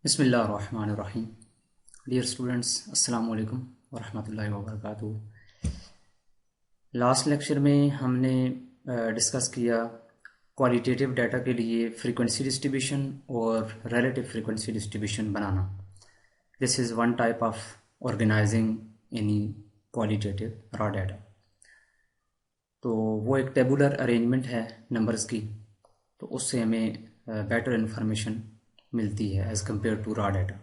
बिस्मिल्लाहिर्रहमानिर्रहीम। Dear students, अस्सलाम वालेकुम वरहमतुल्लाहि वबरकातुहू। लास्ट लेक्चर में हमने डिस्कस किया क्वालिटेटिव डाटा के लिए फ्रीक्वेंसी डिस्ट्रीब्यूशन और रिलेटिव फ्रीक्वेंसी डिस्ट्रीब्यूशन बनाना। This is one type of organising any qualitative raw data. तो वो एक टेबुलर अरेंजमेंट है नंबर्स की, तो उससे हमें बेटर इन्फॉर्मेशन मिलती है as compare to raw data.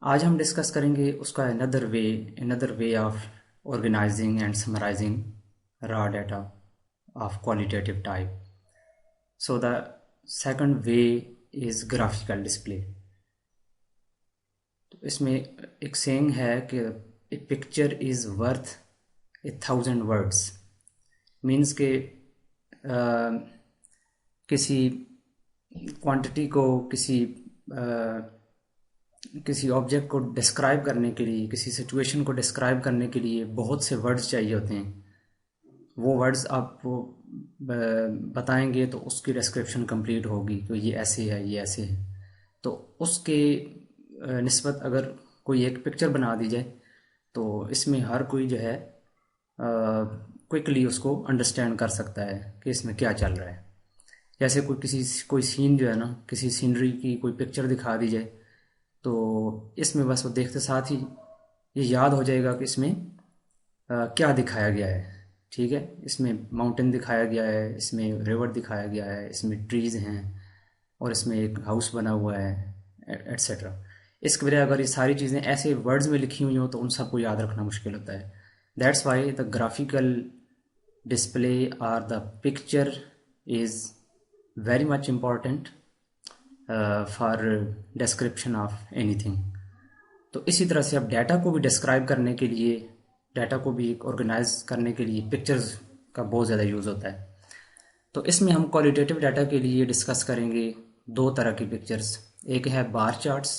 आज हम डिस्कस करेंगे उसका another way of organizing and summarizing raw data of qualitative type. So the second way is graphical display. तो इसमें एक सेइंग है कि a picture is worth 1,000 words. Means के किसी क्वांटिटी को किसी ऑब्जेक्ट को डिस्क्राइब करने के लिए, किसी सिचुएशन को डिस्क्राइब करने के लिए बहुत से वर्ड्स चाहिए होते हैं। वो वर्ड्स आप बताएंगे तो उसकी डिस्क्रिप्शन कंप्लीट होगी, तो ये ऐसे है, ये ऐसे है। तो उसके निस्बत अगर कोई एक पिक्चर बना दी जाए तो इसमें हर कोई जो है क्विकली उसको अंडरस्टैंड कर सकता है कि इसमें क्या चल रहा है। जैसे कोई सीन जो है ना, किसी सीनरी की कोई पिक्चर दिखा दी जाए तो इसमें बस वो देखते साथ ही ये याद हो जाएगा कि इसमें क्या दिखाया गया है। ठीक है, इसमें माउंटेन दिखाया गया है, इसमें रिवर दिखाया गया है, इसमें ट्रीज़ हैं और इसमें एक हाउस बना हुआ है, एट्सेट्रा। इसके बजाय अगर ये सारी चीज़ें ऐसे वर्ड्स में लिखी हुई हों तो उन सबको याद रखना मुश्किल होता है। That's why the graphical display और the picture is very much important for description of anything। तो इसी तरह से अब डाटा को भी डिस्क्राइब करने के लिए, डाटा को भी ऑर्गेनाइज करने के लिए पिक्चर्स का बहुत ज़्यादा यूज़ होता है। तो इसमें हम क्वालिटेटिव डाटा के लिए डिस्कस करेंगे दो तरह की पिक्चर्स। एक है बार चार्ट्स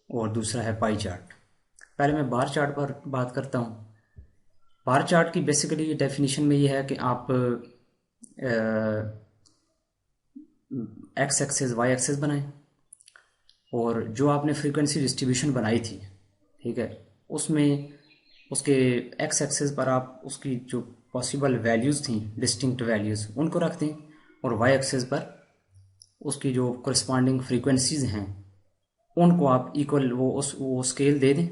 और दूसरा है पाई चार्ट। पहले मैं बार चार्ट पर बात करता हूँ। बार चार्ट की बेसिकली डेफिनेशन में ये है कि आप एक्स एक्सेस वाई एक्सेस बनाएं और जो आपने फ्रीक्वेंसी डिस्ट्रीब्यूशन बनाई थी, ठीक है, उसमें उसके एक्स एक्सेस पर आप उसकी जो पॉसिबल वैल्यूज़ थी, डिस्टिंक्ट वैल्यूज़, उनको रख दें और वाई एक्सेस पर उसकी जो करस्पॉन्डिंग फ्रीक्वेंसीज़ हैं उनको आप इक्वल वो स्केल दे दें,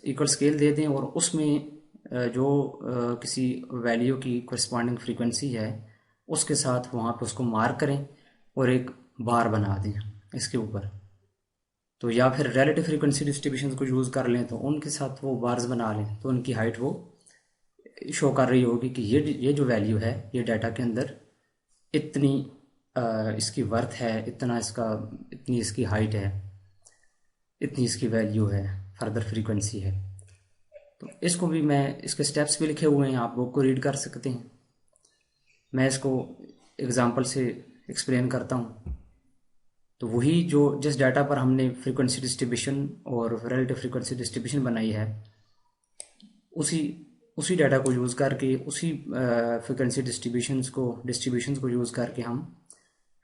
इक्वल स्केल दे दें और उसमें जो किसी वैल्यू की करस्पॉन्डिंग फ्रीक्वेंसी है उसके साथ वहाँ पे उसको मार्क करें और एक बार बना दें इसके ऊपर। तो या फिर रिलेटिव फ्रीक्वेंसी डिस्ट्रीब्यूशन को यूज़ कर लें तो उनके साथ वो बार्स बना लें तो उनकी हाइट वो शो कर रही होगी कि ये जो वैल्यू है ये डाटा के अंदर इतनी इसकी वर्थ है, इतनी इसकी हाइट है, इतनी इसकी वैल्यू है, फर्दर फ्रीक्वेंसी है। तो इसको भी मैं, इसके स्टेप्स भी लिखे हुए हैं, आप बुक को रीड कर सकते हैं। मैं इसको एग्जांपल से एक्सप्लेन करता हूँ। तो वही जो जिस डाटा पर हमने फ्रीक्वेंसी डिस्ट्रीब्यूशन और रिलेटिव फ्रीक्वेंसी डिस्ट्रीब्यूशन बनाई है उसी डाटा को यूज़ करके, उसी फ्रीक्वेंसी डिस्ट्रीब्यूशंस को यूज़ करके हम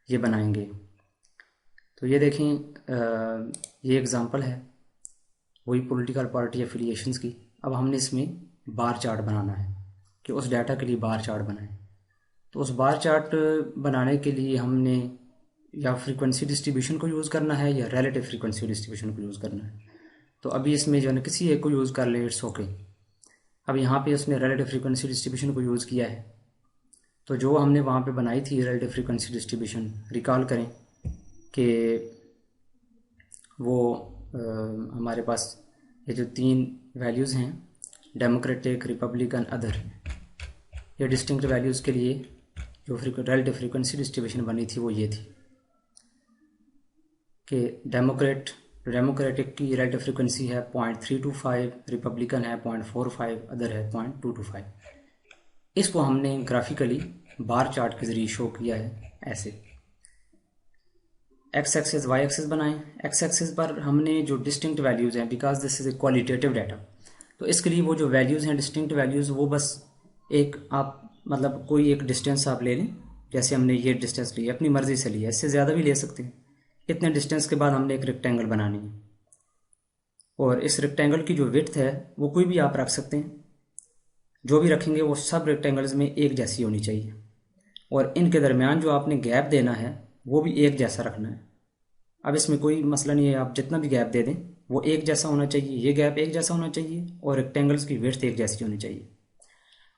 ये बनाएंगे। तो ये देखें, ये एग्जांपल है वही पॉलिटिकल पार्टी एफिलिएशंस की। अब हमने इसमें बार चार्ट बनाना है कि उस डाटा के लिए बार चार्ट बनाएं। तो उस बार चार्ट बनाने के लिए हमने या फ्रीक्वेंसी डिस्ट्रीब्यूशन को यूज़ करना है या रिलेटिव फ्रीक्वेंसी डिस्ट्रीब्यूशन को यूज़ करना है। तो अभी इसमें जो है ना किसी एक को यूज़ कर लें, इट्स ओके। अब यहाँ पे उसने रिलेटिव फ्रीक्वेंसी डिस्ट्रीब्यूशन को यूज़ किया है। तो जो हमने वहाँ पे बनाई थी रिलेटिव फ्रीक्वेंसी डिस्ट्रीब्यूशन, रिकॉल करें कि वो हमारे पास ये जो 3 वैल्यूज़ हैं, डेमोक्रेटिक, रिपब्लिकन, अदर, ये डिस्टिंक्ट वैल्यूज़ के लिए जो रिलेटिव फ्रीक्वेंसी डिस्ट्रीब्यूशन बनी थी वो ये थी कि डेमोक्रेटिक की रिलेटिव फ्रीक्वेंसी है 0.325, रिपब्लिकन है 0.45, अदर है 0.225। इसको हमने ग्राफिकली बार चार्ट के ज़रिए शो किया है ऐसे। एक्स एक्सेस वाई एक्सेस बनाएं। एक्स एक्सेस पर हमने जो डिस्टिंक्ट वैल्यूज़ हैं, because this is a qualitative data, तो इसके लिए वो जो वैल्यूज़ हैं, डिस्टिंक्ट वैल्यूज़, वो बस एक आप मतलब कोई एक डिस्टेंस आप ले लें। जैसे हमने ये डिस्टेंस ली, अपनी मर्ज़ी से लिया, इससे ज़्यादा भी ले सकते हैं। इतने डिस्टेंस के बाद हमने एक रेक्टेंगल बनानी है, और इस रेक्टेंगल की जो विड्थ है वो कोई भी आप रख सकते हैं, जो भी रखेंगे वो सब रेक्टेंगल्स में एक जैसी होनी चाहिए, और इनके दरमियान जो आपने गैप देना है वो भी एक जैसा रखना है। अब इसमें कोई मसला नहीं है, आप जितना भी गैप दे दें वो एक जैसा होना चाहिए, ये गैप एक जैसा होना चाहिए, और रेक्टेंगल्स की विड्थ एक जैसी होनी चाहिए।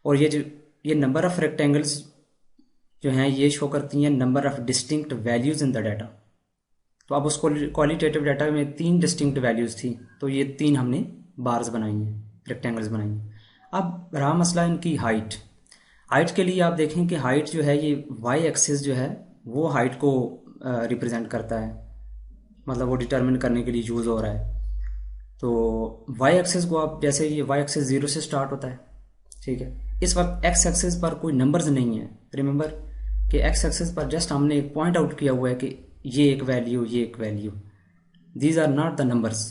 और ये नंबर ऑफ़ रेक्टेंगल्स जो हैं ये शो करती हैं number of distinct values in the data. तो अब उसको क्वालिटेटिव डाटा में 3 डिस्टिंक्ट वैल्यूज़ थी, तो ये 3 हमने बार्स बनाई हैं, रेक्टेंगल्स बनाई हैं। अब रहा मसला इनकी हाइट के लिए आप देखें कि हाइट जो है ये वाई एक्सिस जो है वो हाइट को रिप्रेजेंट करता है, मतलब वो डिटरमिन करने के लिए यूज़ हो रहा है। तो वाई एक्सिस को आप जैसे ये वाई एक्सिस 0 से स्टार्ट होता है, ठीक है। इस वक्त एक्स एक्सिस पर कोई नंबर्स नहीं है, रिमेंबर कि एक्स एक्सिस पर जस्ट हमने एक पॉइंट आउट किया हुआ है कि ये एक वैल्यू, ये एक value, these are not the numbers.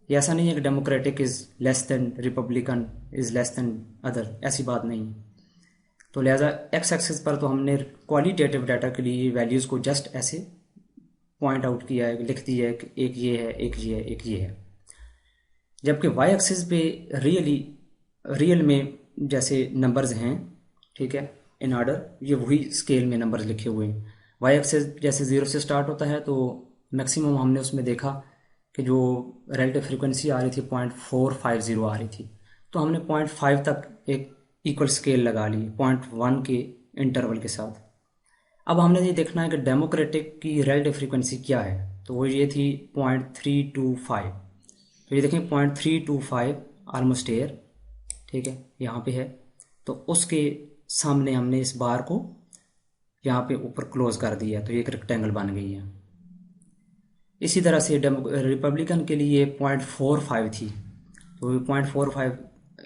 ये ऐसा नहीं है कि Democratic is less than Republican is less than other, ऐसी बात नहीं है। तो लिहाजा एक्स एक्सिस पर तो हमने क्वालिटेटिव डाटा के लिए वैल्यूज़ को जस्ट ऐसे पॉइंट आउट किया है, लिख दिया है कि एक ये है, एक ये है, एक ये है। जबकि वाई एक्सिस पे रियल में जैसे नंबर्स हैं, ठीक है, इन ऑर्डर, ये वही स्केल में नंबर्स लिखे हुए हैं। वाई एक्सिस जैसे 0 से स्टार्ट होता है, तो मैक्सिमम हमने उसमें देखा कि जो रिलेटिव फ्रीक्वेंसी आ रही थी 0.450 आ रही थी, तो हमने 0.5 तक एक इक्वल स्केल लगा ली 0.1 के इंटरवल के साथ। अब हमने ये देखना है कि डेमोक्रेटिक की रिलेटिव फ्रीक्वेंसी क्या है, तो वो ये थी 0.325। तो ये देखें 0.325 ऑलमोस्ट एयर, ठीक है, यहाँ पे है। तो उसके सामने हमने इस बार को यहाँ पे ऊपर क्लोज कर दिया, तो ये एक रेक्टेंगल बन गई है। इसी तरह से रिपब्लिकन के लिए 0.45 थी, तो 0.45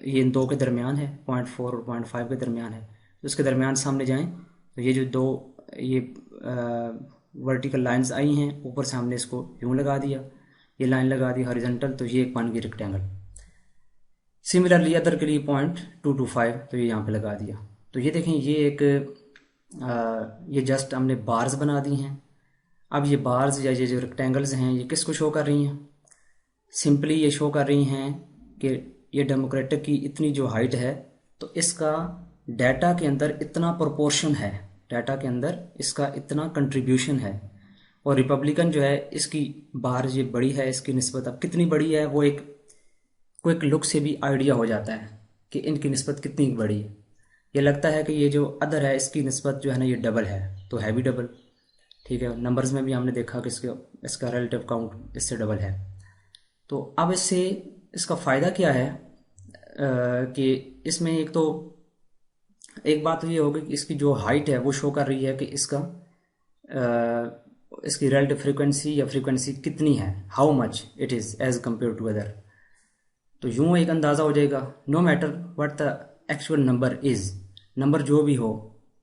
ये इन दो के दरमियान है, 0.4 और 0.5 के दरमियान है। तो उसके दरमियान सामने जाएं तो ये जो दो ये वर्टिकल लाइंस आई हैं, ऊपर से हमने इसको यूँ लगा दिया, ये लाइन लगा दी हॉरिजॉन्टल, तो ये एक बन गई रेक्टेंगल। सिमिलरली अदर के लिए 0.225, तो ये यहाँ पे लगा दिया। तो ये देखें, ये एक ये जस्ट हमने बार्स बना दी हैं। अब ये बार्स या ये जो रेक्टेंगल्स हैं ये किसको शो कर रही हैं? सिंपली ये शो कर रही हैं कि ये डेमोक्रेटिक की इतनी जो हाइट है, तो इसका डाटा के अंदर इतना प्रोपोर्शन है, डाटा के अंदर इसका इतना कंट्रीब्यूशन है। और रिपब्लिकन जो है इसकी बार ये बड़ी है, इसकी निस्बत अब कितनी बड़ी है वो एक क्विक लुक से भी आइडिया हो जाता है कि इनकी निस्बत कितनी बड़ी है। ये लगता है कि ये जो अदर है इसकी निस्बत जो है ना ये डबल है, तो है भी डबल, ठीक है। नंबर्स में भी हमने देखा कि इसका रिलेटिव काउंट इससे डबल है। तो अब इससे इसका फ़ायदा क्या है कि इसमें एक बात तो ये होगी कि इसकी जो हाइट है वो शो कर रही है कि इसकी रिलेटिव फ्रीक्वेंसी या फ्रीक्वेंसी कितनी है, how much it is as compare to other. तो यूँ एक अंदाज़ा हो जाएगा, no matter what the actual number is, number जो भी हो,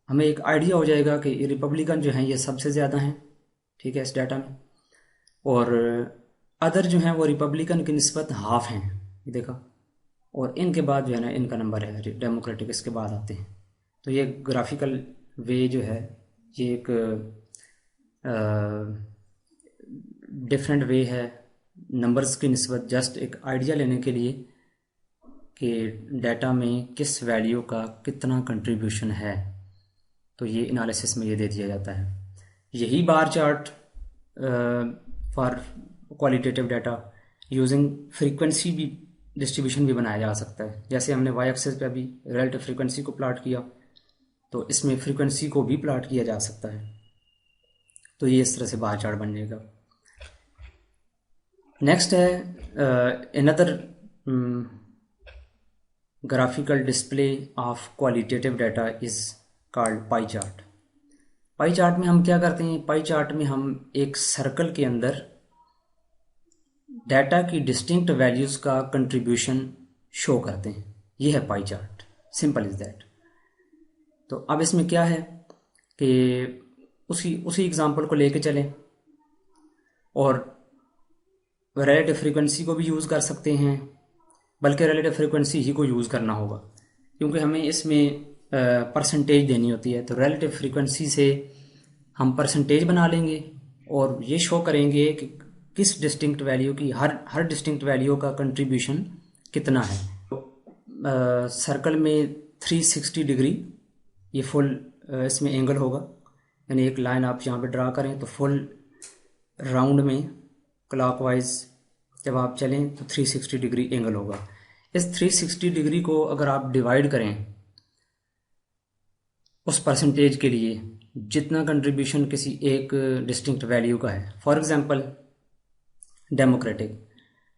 हमें एक आइडिया हो जाएगा कि रिपब्लिकन जो हैं ये सबसे ज़्यादा हैं, ठीक है, इस डाटा में। और अदर जो हैं वो रिपब्लिकन की निस्बत हाफ हैं, ये देखा। और इनके बाद जो है ना इनका नंबर है, डेमोक्रेटिक इसके बाद आते हैं। तो ये ग्राफिकल वे जो है ये एक डिफरेंट वे है नंबर्स की निस्बत, जस्ट एक आइडिया लेने के लिए कि डाटा में किस वैल्यू का कितना कंट्रीब्यूशन है। तो ये एनालिसिस में ये दे दिया जाता है। यही bar chart for qualitative data using frequency भी डिस्ट्रीब्यूशन भी बनाया जा सकता है। जैसे हमने वाई एक्सिस पे अभी रिलेटिव फ्रीक्वेंसी को प्लॉट किया, तो इसमें फ्रीक्वेंसी को भी प्लॉट किया जा सकता है। तो ये इस तरह से बार चार्ट बन जाएगा। नेक्स्ट है another graphical display of qualitative data is called pie chart. Pie chart में हम क्या करते हैं? पाई चार्ट में हम एक सर्कल के अंदर डाटा की डिस्टिंक्ट वैल्यूज का कंट्रीब्यूशन शो करते हैं। यह है pie chart, simple is that. तो अब इसमें क्या है कि उसी एग्जांपल को लेके चलें और रिलेटिव फ्रीक्वेंसी को भी यूज़ कर सकते हैं, बल्कि रिलेटिव फ्रीक्वेंसी ही को यूज़ करना होगा क्योंकि हमें इसमें परसेंटेज देनी होती है। तो रिलेटिव फ्रीक्वेंसी से हम परसेंटेज बना लेंगे और ये शो करेंगे कि किस डिस्टिंक्ट वैल्यू की हर डिस्टिंक्ट वैल्यू का कंट्रीब्यूशन कितना है। सर्कल में 360 डिग्री ये फुल इसमें एंगल होगा, यानी एक लाइन आप यहाँ पे ड्रा करें तो फुल राउंड में क्लॉकवाइज जब आप चलें तो 360 डिग्री एंगल होगा। इस 360 डिग्री को अगर आप डिवाइड करें उस परसेंटेज के लिए जितना कंट्रीब्यूशन किसी एक डिस्टिंक्ट वैल्यू का है, फॉर एग्जांपल डेमोक्रेटिक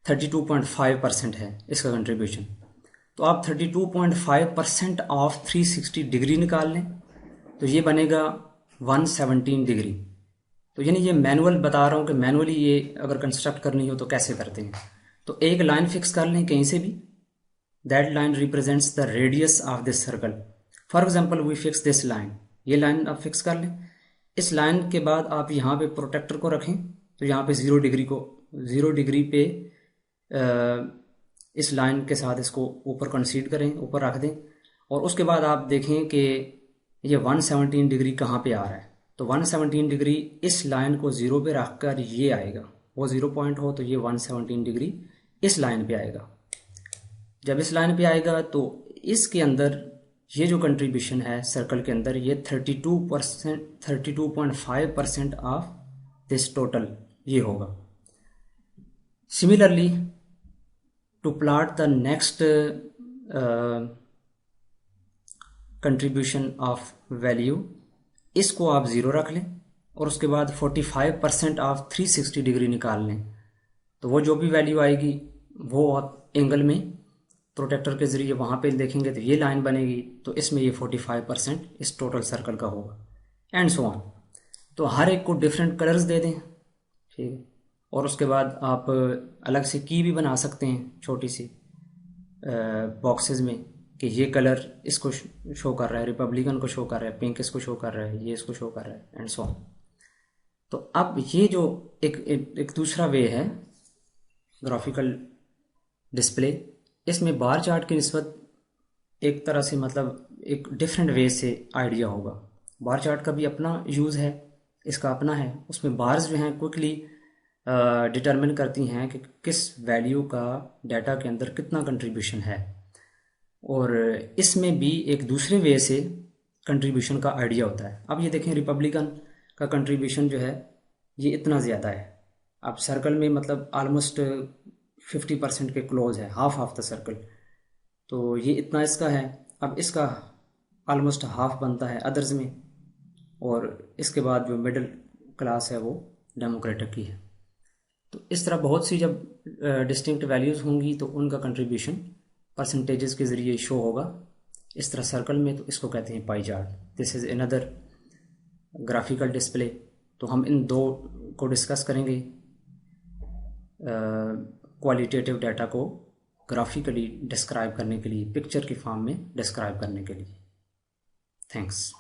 32.5% है इसका कंट्रीब्यूशन, तो आप 32.5% ऑफ 360 डिग्री निकाल लें तो ये बनेगा 117 डिग्री। तो यानी ये मैनुअल बता रहा हूँ कि मैनुअली ये अगर कंस्ट्रक्ट करनी हो तो कैसे करते हैं। तो एक लाइन फिक्स कर लें कहीं से भी, that line represents the radius of this circle. For example we fix this line, ये लाइन आप फिक्स कर लें। इस लाइन के बाद आप यहाँ पे प्रोटेक्टर को रखें तो यहाँ पे 0 डिग्री पे इस लाइन के साथ इसको ऊपर कंसीड करें, ऊपर रख दें, और उसके बाद आप देखें कि ये 117 डिग्री कहाँ पे आ रहा है। तो 117 डिग्री इस लाइन को 0 पे रख कर ये आएगा, वो 0 पॉइंट हो तो ये 117 डिग्री इस लाइन पे आएगा। जब इस लाइन पे आएगा तो इसके अंदर ये जो कंट्रीब्यूशन है सर्कल के अंदर ये 32.5% ऑफ दिस टोटल ये होगा। Similarly to plot the next contribution of value, इसको आप 0 रख लें और उसके बाद 45% ऑफ 360 डिग्री निकाल लें, तो वो जो भी वैल्यू आएगी वो आप एंगल में प्रोटेक्टर के जरिए वहाँ पे देखेंगे तो ये लाइन बनेगी, तो इसमें ये 45% इस टोटल सर्कल का होगा, एंड सो ऑन। तो हर एक को डिफरेंट कलर्स दे दें, ठीक है, और उसके बाद आप अलग से की भी बना सकते हैं छोटी सी बॉक्सेस में कि ये कलर इसको शो कर रहा है, रिपब्लिकन को शो कर रहा है, पिंक इसको शो कर रहा है, ये इसको शो कर रहा है, एंड सो ऑन। तो अब ये जो एक दूसरा वे है ग्राफिकल डिस्प्ले, इसमें बार चार्ट की निस्बत एक तरह से मतलब एक डिफरेंट वे से आइडिया होगा। बार चार्ट का भी अपना यूज़ है, इसका अपना है, उसमें बार्स जो हैं क्विकली डिटरमिन करती हैं कि किस वैल्यू का डाटा के अंदर कितना कंट्रीब्यूशन है, और इसमें भी एक दूसरे वे से कंट्रीब्यूशन का आइडिया होता है। अब ये देखें रिपब्लिकन का कंट्रीब्यूशन जो है ये इतना ज़्यादा है, अब सर्कल में मतलब आलमोस्ट 50% के क्लोज है, हाफ ऑफ द सर्कल, तो ये इतना इसका है। अब इसका आलमोस्ट हाफ बनता है अदर्स में, और इसके बाद जो मिडिल क्लास है वो डेमोक्रेटिक की है। तो इस तरह बहुत सी जब डिस्टिंक्ट वैल्यूज़ होंगी तो उनका कंट्रीब्यूशन परसेंटेजेस के ज़रिए शो होगा इस तरह सर्कल में, तो इसको कहते हैं pie chart. This is another graphical display. तो हम इन दो को डिस्कस करेंगे, क्वालिटेटिव डाटा को ग्राफिकली डिस्क्राइब करने के लिए, पिक्चर की फॉर्म में डिस्क्राइब करने के लिए। थैंक्स।